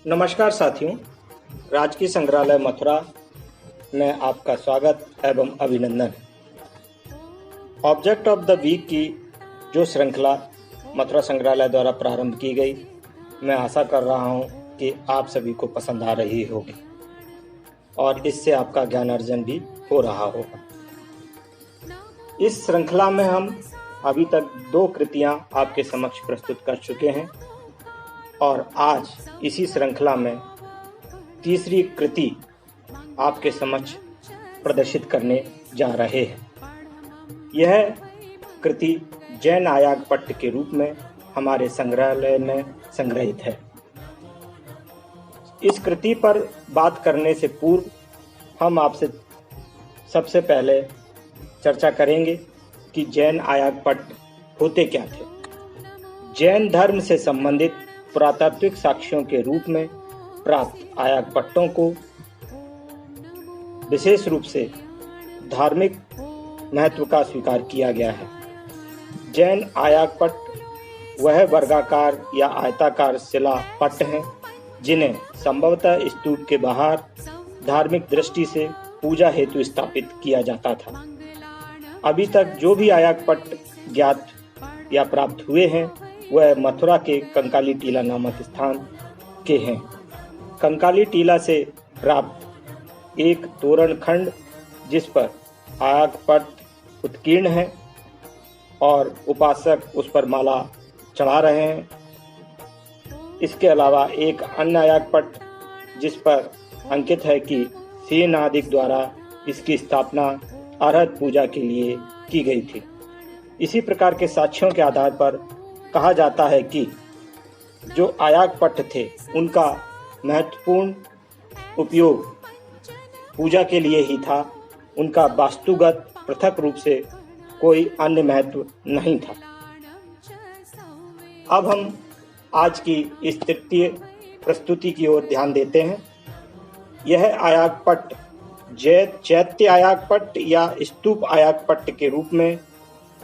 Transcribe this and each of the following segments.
नमस्कार साथियों, राजकीय संग्रहालय मथुरा में आपका स्वागत एवं अभिनंदन। ऑब्जेक्ट ऑफ द वीक की जो श्रृंखला मथुरा संग्रहालय द्वारा प्रारंभ की गई, मैं आशा कर रहा हूं कि आप सभी को पसंद आ रही होगी और इससे आपका ज्ञान अर्जन भी हो रहा होगा। इस श्रृंखला में हम अभी तक 2 कृतियां आपके समक्ष प्रस्तुत कर चुके हैं और आज इसी श्रृंखला में तीसरी कृति आपके समक्ष प्रदर्शित करने जा रहे हैं। यह कृति जैन आयागपट्ट के रूप में हमारे संग्रहालय में संग्रहित है। इस कृति पर बात करने से पूर्व हम आपसे सबसे पहले चर्चा करेंगे कि जैन आयागपट्ट होते क्या थे। जैन धर्म से संबंधित पुरातात्विक साक्ष्यों के रूप में प्राप्त आयागपट्टों को विशेष रूप से धार्मिक महत्व का स्वीकार किया गया है। जैन आयागपट्ट वह वर्गाकार या आयताकार शिला पट्ट हैं जिन्हें संभवतः स्तूप के बाहर धार्मिक दृष्टि से पूजा हेतु स्थापित किया जाता था। अभी तक जो भी आयागपट्ट ज्ञात या प्राप्त हुए हैं वह मथुरा के कंकाली टीला नामक स्थान के हैं। कंकाली टीला से प्राप्त एक तोरण खंड जिस पर आयागपट्ट उत्कीर्ण है और उपासक उस पर माला चढ़ा रहे हैं। इसके अलावा एक अन्य आयागपट्ट जिस पर अंकित है कि सेनाधिक द्वारा इसकी स्थापना अरहत पूजा के लिए की गई थी। इसी प्रकार के साक्ष्यों के आधार पर कहा जाता है कि जो आयागपट्ट थे उनका महत्वपूर्ण उपयोग पूजा के लिए ही था। उनका वास्तुगत पृथक रूप से कोई अन्य महत्व नहीं था। अब हम आज की इस तृतीय प्रस्तुति की ओर ध्यान देते हैं। यह आयागपट्ट चैत्य आयागपट्ट या स्तूप आयागपट्ट के रूप में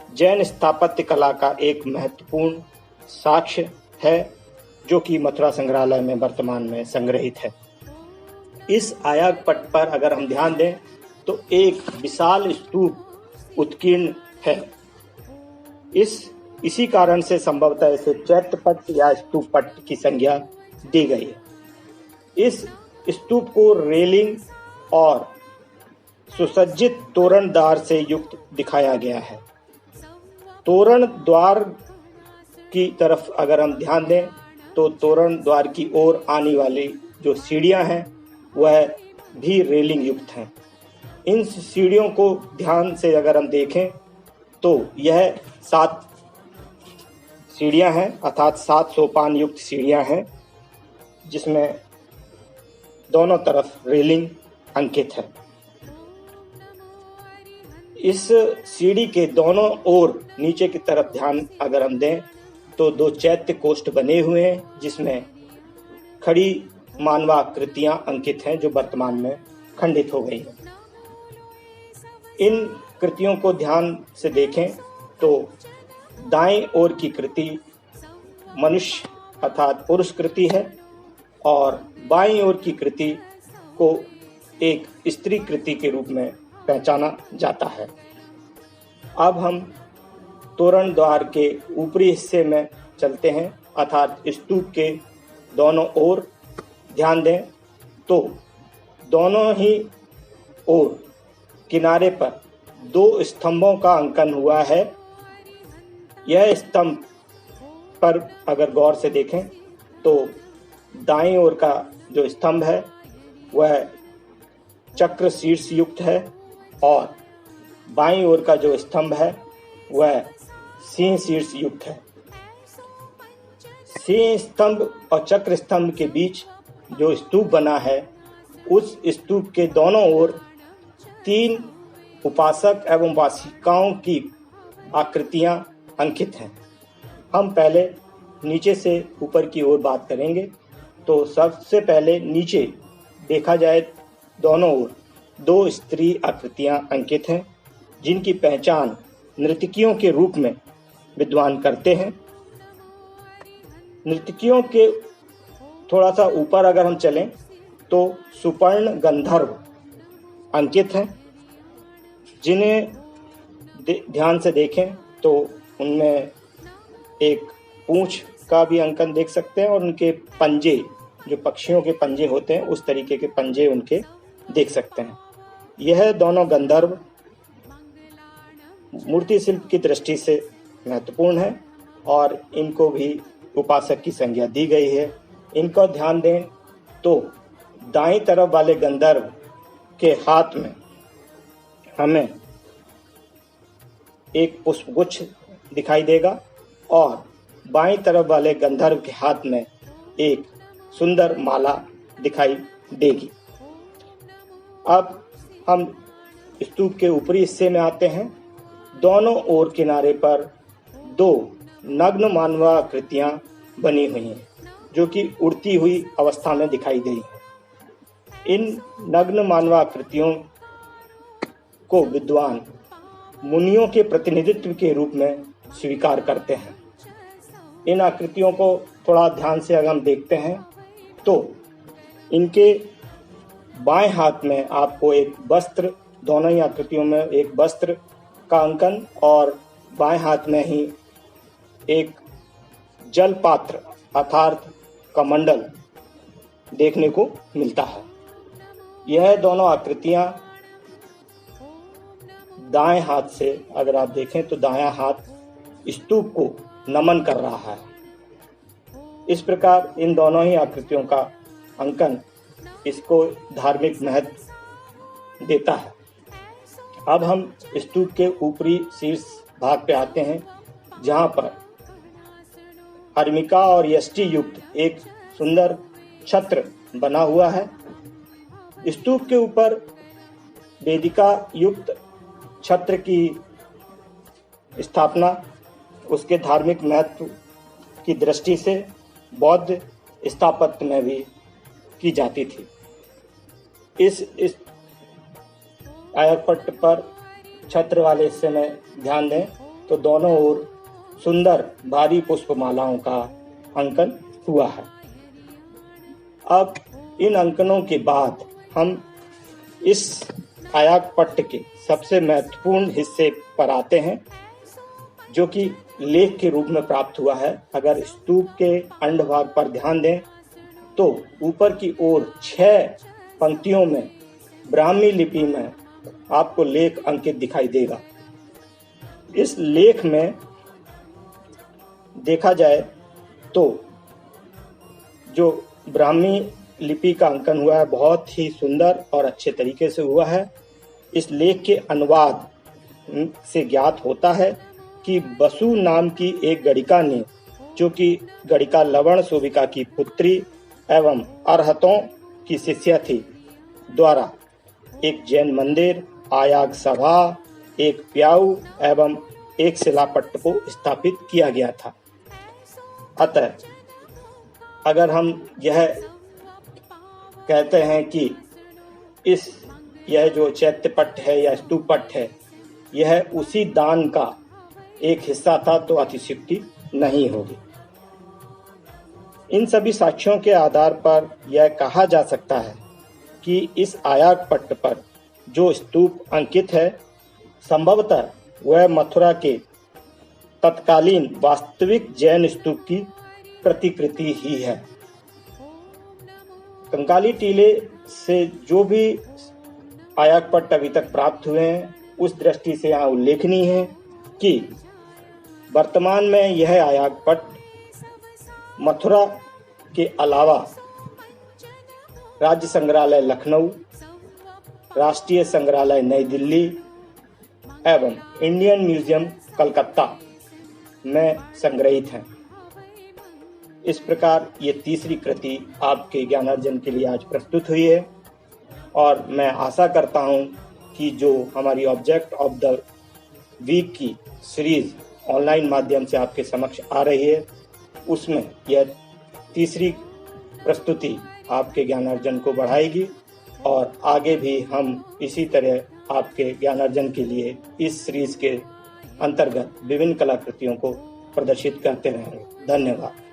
जैन स्थापत्य कला का एक महत्वपूर्ण साक्ष्य है जो कि मथुरा संग्रहालय में वर्तमान में संग्रहित है। इस आयागपट्ट पर अगर हम ध्यान दें तो एक विशाल स्तूप उत्कीर्ण है। इसी कारण से संभवतः इसे चैत्यपट्ट या स्तूपपट्ट की संज्ञा दी गई है। इस स्तूप को रेलिंग और सुसज्जित तोरणद्वार से युक्त दिखाया गया है। तोरण द्वार की तरफ अगर हम ध्यान दें तो तोरण द्वार की ओर आने वाली जो सीढ़ियां हैं वह भी रेलिंग युक्त हैं। इन सीढ़ियों को ध्यान से अगर हम देखें तो यह 7 सीढ़ियां हैं, अर्थात 7 सोपान युक्त सीढ़ियां हैं जिसमें दोनों तरफ रेलिंग अंकित है। इस सीढ़ी के दोनों ओर नीचे की तरफ ध्यान अगर हम दें तो 2 चैत्य कोष्ठ बने हुए हैं जिसमें खड़ी मानवाकृतियां अंकित हैं जो वर्तमान में खंडित हो गई हैं। इन कृतियों को ध्यान से देखें तो दाएं ओर की कृति मनुष्य अर्थात पुरुष कृति है और बाईं ओर की कृति को एक स्त्री कृति के रूप में पहचाना जाता है। अब हम तोरण द्वार के ऊपरी हिस्से में चलते हैं, अर्थात स्तूप के दोनों ओर ध्यान दें तो दोनों ही ओर किनारे पर 2 स्तंभों का अंकन हुआ है। यह स्तंभ पर अगर गौर से देखें तो दाईं ओर का जो स्तंभ है वह चक्र शीर्ष युक्त है और बाईं ओर का जो स्तंभ है वह सिंह शीर्ष युक्त है। सिंह स्तंभ और चक्र स्तंभ के बीच जो स्तूप बना है उस स्तूप के दोनों ओर 3 उपासक एवं उपासिकाओं की आकृतियां अंकित हैं। हम पहले नीचे से ऊपर की ओर बात करेंगे तो सबसे पहले नीचे देखा जाए दोनों ओर 2 स्त्री आकृतियां अंकित हैं जिनकी पहचान नर्तकियों के रूप में विद्वान करते हैं। नर्तकियों के थोड़ा सा ऊपर अगर हम चलें तो सुपर्ण गंधर्व अंकित हैं, जिन्हें ध्यान से देखें तो उनमें एक पूंछ का भी अंकन देख सकते हैं और उनके पंजे, जो पक्षियों के पंजे होते हैं उस तरीके के पंजे उनके देख सकते हैं। यह दोनों गंधर्व मूर्ति शिल्प की दृष्टि से महत्वपूर्ण है और इनको भी उपासक की संज्ञा दी गई है। इनको ध्यान दें तो दाईं तरफ वाले गंधर्व के हाथ में हमें एक पुष्पगुच्छ दिखाई देगा और बाईं तरफ वाले गंधर्व के हाथ में एक सुंदर माला दिखाई देगी। अब हम स्तूप के ऊपरी हिस्से में आते हैं। दोनों ओर किनारे पर दो नग्न मानवाकृतियां बनी हुई हैं, जो कि उड़ती हुई अवस्था में दिखाई गई हैं। इन नग्न मानवाकृतियों को विद्वान मुनियों के प्रतिनिधित्व के रूप में स्वीकार करते हैं। इन आकृतियों को थोड़ा ध्यान से अगर हम देखते हैं तो इनके बाएं हाथ में आपको एक वस्त्र, दोनों ही आकृतियों में एक वस्त्र का अंकन और बाएं हाथ में ही एक जल पात्र अर्थात कमंडल देखने को मिलता है। यह दोनों आकृतियां दाएं हाथ से अगर आप देखें तो दायां हाथ स्तूप को नमन कर रहा है। इस प्रकार इन दोनों ही आकृतियों का अंकन इसको धार्मिक महत्व देता है। अब हम स्तूप के ऊपरी शीर्ष भाग पे आते हैं, जहां पर हर्मिका और यष्टि युक्त एक सुंदर छत्र बना हुआ है। स्तूप के ऊपर वेदिका युक्त छत्र की स्थापना उसके धार्मिक महत्व की दृष्टि से बौद्ध स्थापत्य में भी की जाती थी। इस आयतपट पर छत्र वाले हिस्से में ध्यान दें तो दोनों ओर सुंदर भारी पुष्पमालाओं का अंकन हुआ है। अब इन अंकनों के बाद हम इस आयतपट के सबसे महत्वपूर्ण हिस्से पर आते हैं, जो कि लेख के रूप में प्राप्त हुआ है। अगर स्तूप के अंडभाग पर ध्यान दें तो ऊपर की ओर 6 पंक्तियों में ब्राह्मी लिपि में आपको लेख अंकित दिखाई देगा। इस लेख में देखा जाए तो जो ब्राह्मी लिपि का अंकन हुआ है बहुत ही सुंदर और अच्छे तरीके से हुआ है। इस लेख के अनुवाद से ज्ञात होता है कि बसु नाम की एक गणिका ने, जो कि गणिका लवण शोभिका की पुत्री एवं अरहतों की शिष्या थी, द्वारा एक जैन मंदिर, आयाग सभा, एक प्याऊ एवं एक शिलापट्ट को स्थापित किया गया था। अतः अगर हम यह कहते हैं कि यह जो चैत्यपट्ट है या स्तूपपट्ट है यह उसी दान का एक हिस्सा था तो अतिशयोक्ति नहीं होगी। इन सभी साक्ष्यों के आधार पर यह कहा जा सकता है कि इस आयतपट्ट पर जो स्तूप अंकित है संभवतः वह मथुरा के तत्कालीन वास्तविक जैन स्तूप की प्रतिकृति ही है। कंकाली टीले से जो भी आयतपट्ट अभी तक प्राप्त हुए हैं उस दृष्टि से यहाँ उल्लेखनीय है कि वर्तमान में यह आयतपट्ट मथुरा के अलावा राज्य संग्रहालय लखनऊ, राष्ट्रीय संग्रहालय नई दिल्ली एवं इंडियन म्यूजियम कलकत्ता में संग्रहित हैं। इस प्रकार ये तीसरी कृति आपके ज्ञानार्जन के लिए आज प्रस्तुत हुई है और मैं आशा करता हूँ कि जो हमारी ऑब्जेक्ट ऑफ द वीक की सीरीज ऑनलाइन माध्यम से आपके समक्ष आ रही है उसमें यह तीसरी प्रस्तुति आपके ज्ञानार्जन को बढ़ाएगी और आगे भी हम इसी तरह आपके ज्ञानार्जन के लिए इस सीरीज के अंतर्गत विभिन्न कलाकृतियों को प्रदर्शित करते रहेंगे। धन्यवाद।